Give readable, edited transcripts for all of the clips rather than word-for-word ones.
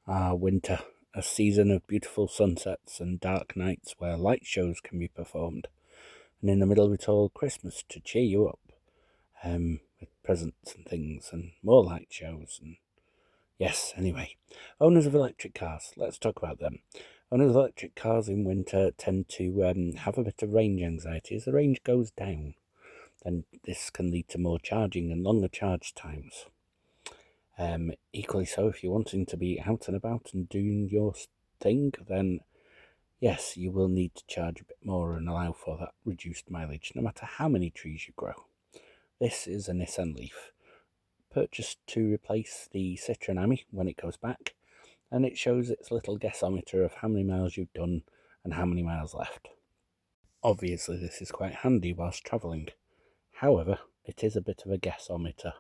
Winter, a season of beautiful sunsets and dark nights where light shows can be performed. And in the middle of it all, Christmas to cheer you up, with presents and things and more light shows. And yes, anyway, owners of electric cars, let's talk about them. Owners of electric cars in winter tend to have a bit of range anxiety. As the range goes down, then this can lead to more charging and longer charge times. Equally so, if you're wanting to be out and about and doing your thing, then yes, you will need to charge a bit more and allow for that reduced mileage, no matter how many trees you grow. This is a Nissan Leaf, purchased to replace the Citroen Ami when it goes back, and it shows its little guessometer of how many miles you've done and how many miles left. Obviously, this is quite handy whilst travelling. However, it is a bit of a guessometer.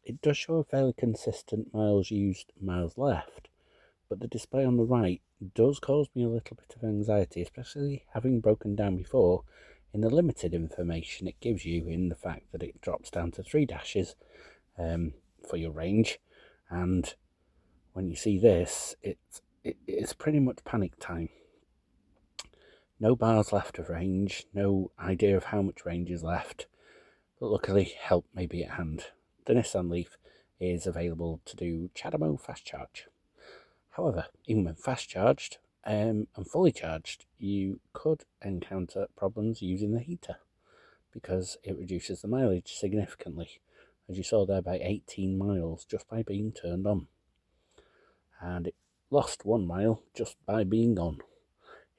It does show a fairly consistent miles used, miles left, but the display on the right does cause me a little bit of anxiety, especially having broken down before in the limited information it gives you, in the fact that it drops down to 3 dashes for your range, and when you see this, it's pretty much panic time. No bars left of range, no idea of how much range is left, but luckily help may be at hand. The Nissan Leaf is available to do CHAdeMO fast charge. However, even when fast charged and fully charged, you could encounter problems using the heater because it reduces the mileage significantly, as you saw there, by 18 miles just by being turned on. And it lost 1 mile just by being on.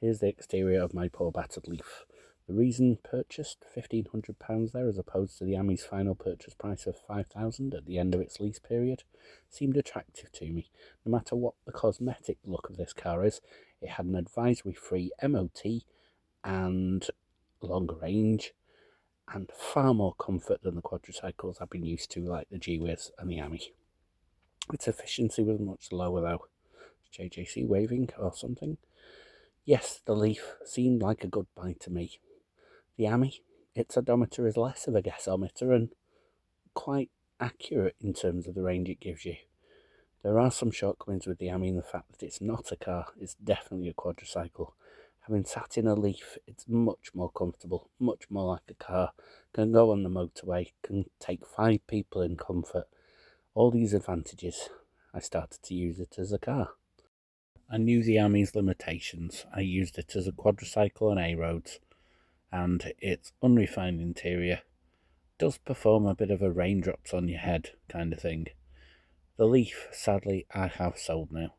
Here's the exterior of my poor battered Leaf. The reason purchased £1,500 there, as opposed to the Ami's final purchase price of £5,000 at the end of its lease period, seemed attractive to me. No matter what the cosmetic look of this car is, it had an advisory-free MOT and longer range, and far more comfort than the quadricycles I've been used to, like the G-Wiz and the Ami. Its efficiency was much lower though. JJC waving or something? Yes, the Leaf seemed like a good buy to me. The Ami, its odometer is less of a guessometer and quite accurate in terms of the range it gives you. There are some shortcomings with the Ami in the fact that it's not a car, it's definitely a quadricycle. Having sat in a Leaf, it's much more comfortable, much more like a car, can go on the motorway, can take 5 people in comfort. All these advantages, I started to use it as a car. I knew the Ami's limitations. I used it as a quadricycle on A-roads, and its unrefined interior does perform a bit of a raindrops on your head kind of thing. The Leaf, sadly, I have sold now.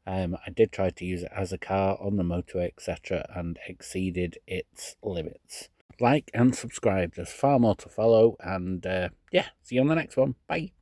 I did try to use it as a car on the motorway, etc., and exceeded its limits. Like and subscribe, there's far more to follow, and yeah, see you on the next one. Bye.